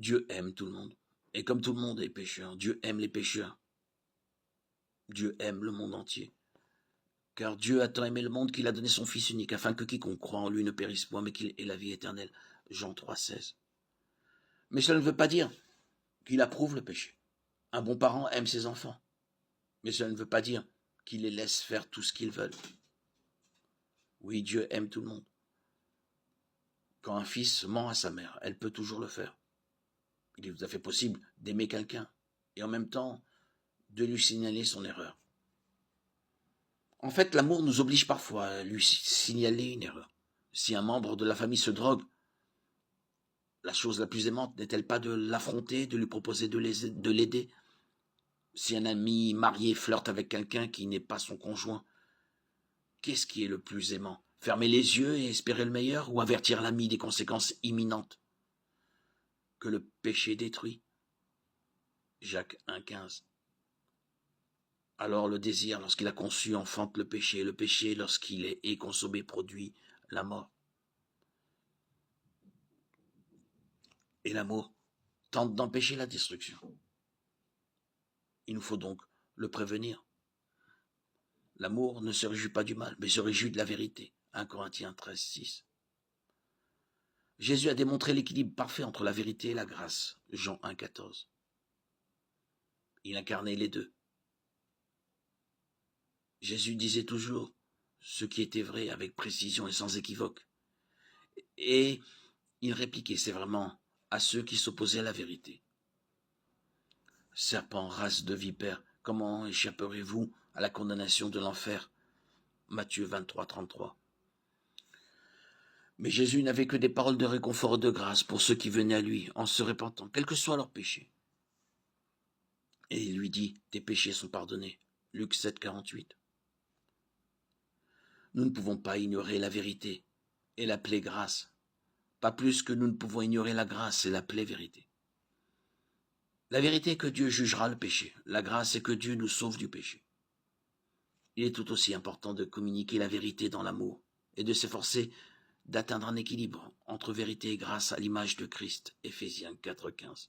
Dieu aime tout le monde. Et comme tout le monde est pécheur, Dieu aime les pécheurs. Dieu aime le monde entier. Car Dieu a tant aimé le monde qu'il a donné son Fils unique, afin que quiconque croit en lui ne périsse point, mais qu'il ait la vie éternelle. Jean 3,16. Mais cela ne veut pas dire qu'il approuve le péché. Un bon parent aime ses enfants. Mais cela ne veut pas dire qu'il les laisse faire tout ce qu'ils veulent. Oui, Dieu aime tout le monde. Quand un fils ment à sa mère, elle peut toujours le faire. Il est tout à fait possible d'aimer quelqu'un et en même temps de lui signaler son erreur. En fait, l'amour nous oblige parfois à lui signaler une erreur. Si un membre de la famille se drogue, la chose la plus aimante n'est-elle pas de l'affronter, de lui proposer de l'aider? Si un ami marié flirte avec quelqu'un qui n'est pas son conjoint, qu'est-ce qui est le plus aimant? Fermer les yeux et espérer le meilleur ou avertir l'ami des conséquences imminentes que le péché détruit? Jacques 1,15. Alors le désir, lorsqu'il a conçu, enfante le péché, lorsqu'il est consommé, produit la mort. Et l'amour tente d'empêcher la destruction. Il nous faut donc le prévenir. L'amour ne se réjouit pas du mal, mais se réjouit de la vérité. 1 Corinthiens 13,6. Jésus a démontré l'équilibre parfait entre la vérité et la grâce. Jean 1,14. Il incarnait les deux. Jésus disait toujours ce qui était vrai avec précision et sans équivoque. Et il répliquait sévèrement à ceux qui s'opposaient à la vérité. Serpent, race de vipères, comment échapperez-vous à la condamnation de l'enfer? Matthieu 23, 33. Mais Jésus n'avait que des paroles de réconfort et de grâce pour ceux qui venaient à lui en se repentant, quel que soit leur péché. Et il lui dit, tes péchés sont pardonnés. Luc 7, 48. Nous ne pouvons pas ignorer la vérité et l'appeler grâce, pas plus que nous ne pouvons ignorer la grâce et l'appeler vérité. La vérité est que Dieu jugera le péché, la grâce est que Dieu nous sauve du péché. Il est tout aussi important de communiquer la vérité dans l'amour et de s'efforcer d'atteindre un équilibre entre vérité et grâce à l'image de Christ. Éphésiens 4,15.